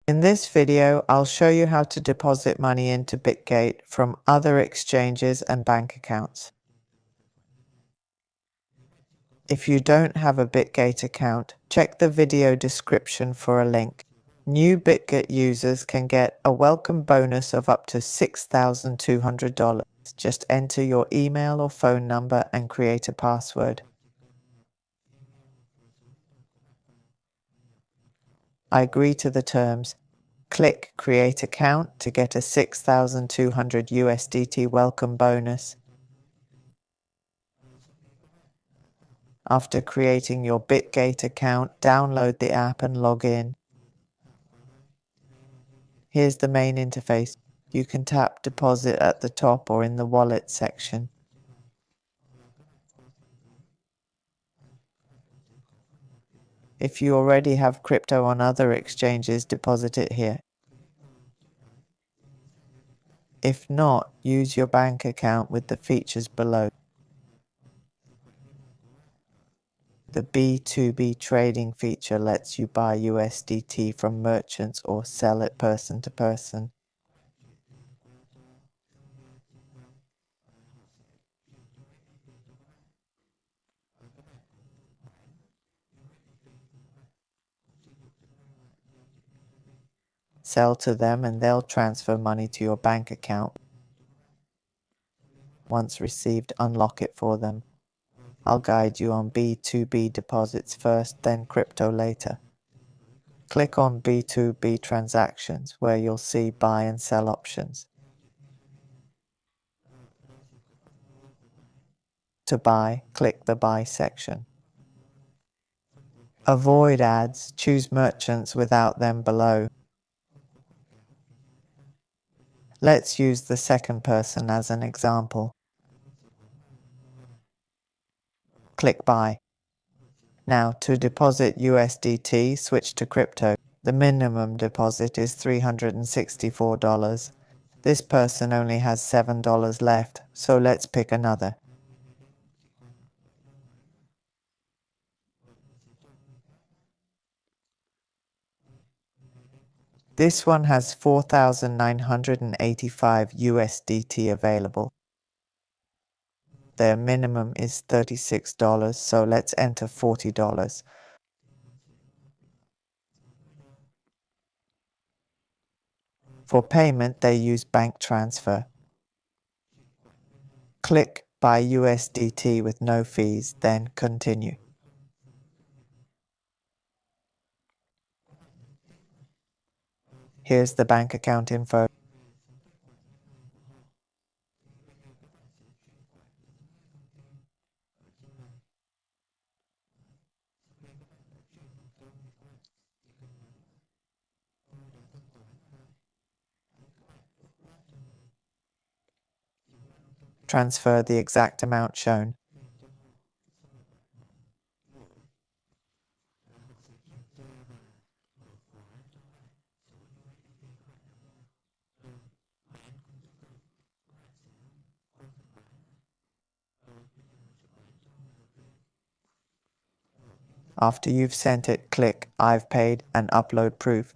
In this video, I'll show you how to deposit money into Bitget from other exchanges and bank accounts. If you don't have a Bitget account, check the video description for a link. New Bitget users can get a welcome bonus of up to $6,200. Just enter your email or phone number and create a password. I agree to the terms. Click Create Account to get a 6,200 USDT welcome bonus. After creating your Bitget account, download the app and log in. Here's the main interface. You can tap Deposit at the top or in the Wallet section. If you already have crypto on other exchanges, deposit it here. If not, use your bank account with the features below. The B2B trading feature lets you buy USDT from merchants or sell it person to person. Sell to them and they'll transfer money to your bank account. Once received, unlock it for them. I'll guide you on B2B deposits first, then crypto later. Click on B2B transactions, where you'll see buy and sell options. To buy, click the Buy section. Avoid ads, choose merchants without them below. Let's use the second person as an example. Click Buy. Now, to deposit USDT, switch to crypto. The minimum deposit is $364. This person only has $7 left, so let's pick another. This one has 4,985 USDT available. Their minimum is $36, so let's enter $40. For payment, they use bank transfer. Click Buy USDT with no fees, then Continue. Here's the bank account info. Transfer the exact amount shown. After you've sent it, click I've paid and upload proof.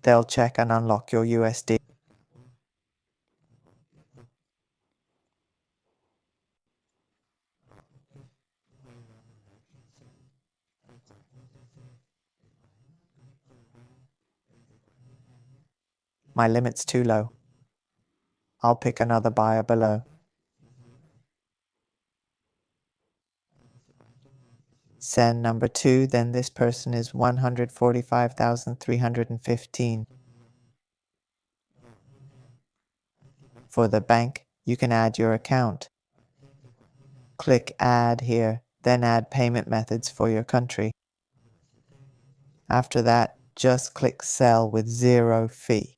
They'll check and unlock your USD. My limit's too low. I'll pick another buyer below. Send number 2, then this person is 145,315. For the bank, you can add your account. Click Add here, then add payment methods for your country. After that, just click Sell with 0 fee.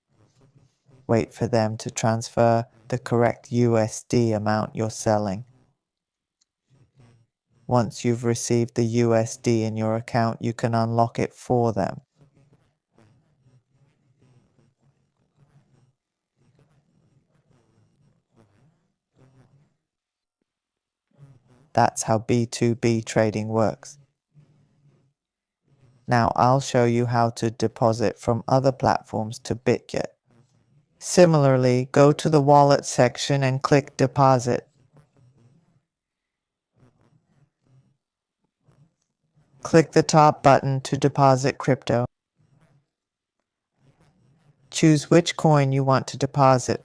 Wait for them to transfer the correct USD amount you're selling. Once you've received the USD in your account, you can unlock it for them. That's how B2B trading works. Now I'll show you how to deposit from other platforms to Bitget. Similarly, go to the wallet section and click deposit. Click the top button to deposit crypto. Choose which coin you want to deposit.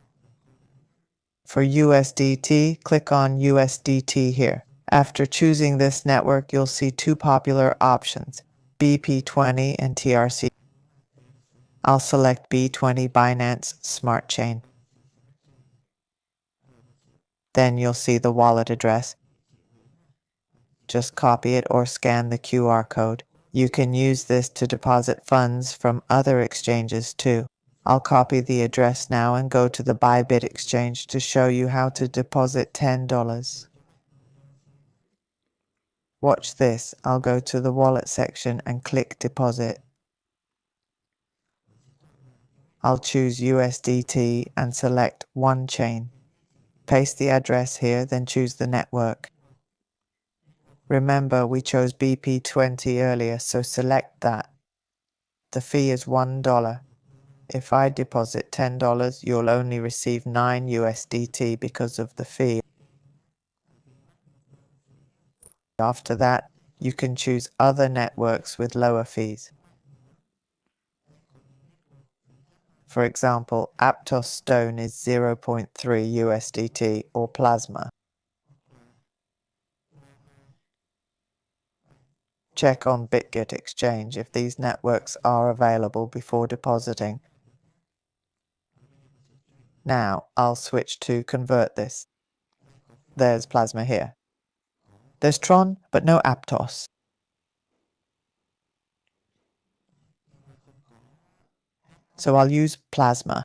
For USDT, click on USDT here. After choosing this network, you'll see two popular options, BP20 and TRC. I'll select B20 Binance Smart Chain. Then you'll see the wallet address. Just copy it or scan the QR code. You can use this to deposit funds from other exchanges too. I'll copy the address now and go to the Bitget exchange to show you how to deposit $10. Watch this. I'll go to the wallet section and click deposit. I'll choose USDT and select one chain. Paste the address here, then choose the network. Remember, we chose BP20 earlier, so select that. The fee is $1. If I deposit $10, you'll only receive 9 USDT because of the fee. After that, you can choose other networks with lower fees. For example, Aptos Stone is 0.3 USDT or Plasma. Check on Bitget exchange if these networks are available before depositing. Now, I'll switch to convert this. There's Plasma here. There's Tron, but no Aptos. So I'll use Plasma.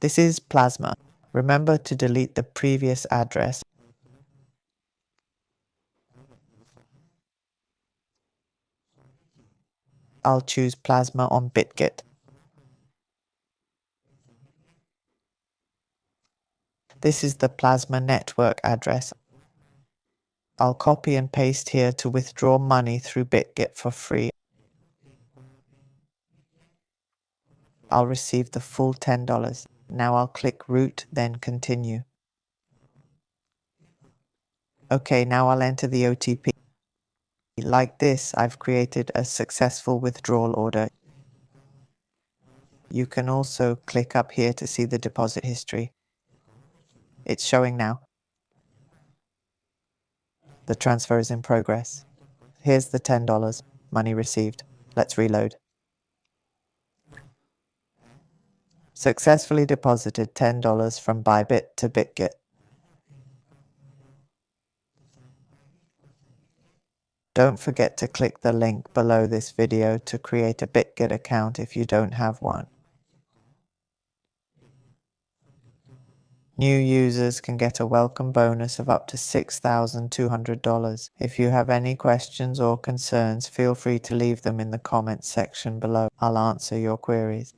This is Plasma. Remember to delete the previous address. I'll choose Plasma on Bitget. This is the Plasma network address. I'll copy and paste here to withdraw money through Bitget for free. I'll receive the full $10. Now I'll click Route, then Continue. Okay, now I'll enter the OTP. Like this, I've created a successful withdrawal order. You can also click up here to see the deposit history. It's showing now. The transfer is in progress. Here's the $10, money received. Let's reload. Successfully deposited $10 from Bitget to Bitget. Don't forget to click the link below this video to create a Bitget account if you don't have one. New users can get a welcome bonus of up to $6,200. If you have any questions or concerns, feel free to leave them in the comments section below. I'll answer your queries.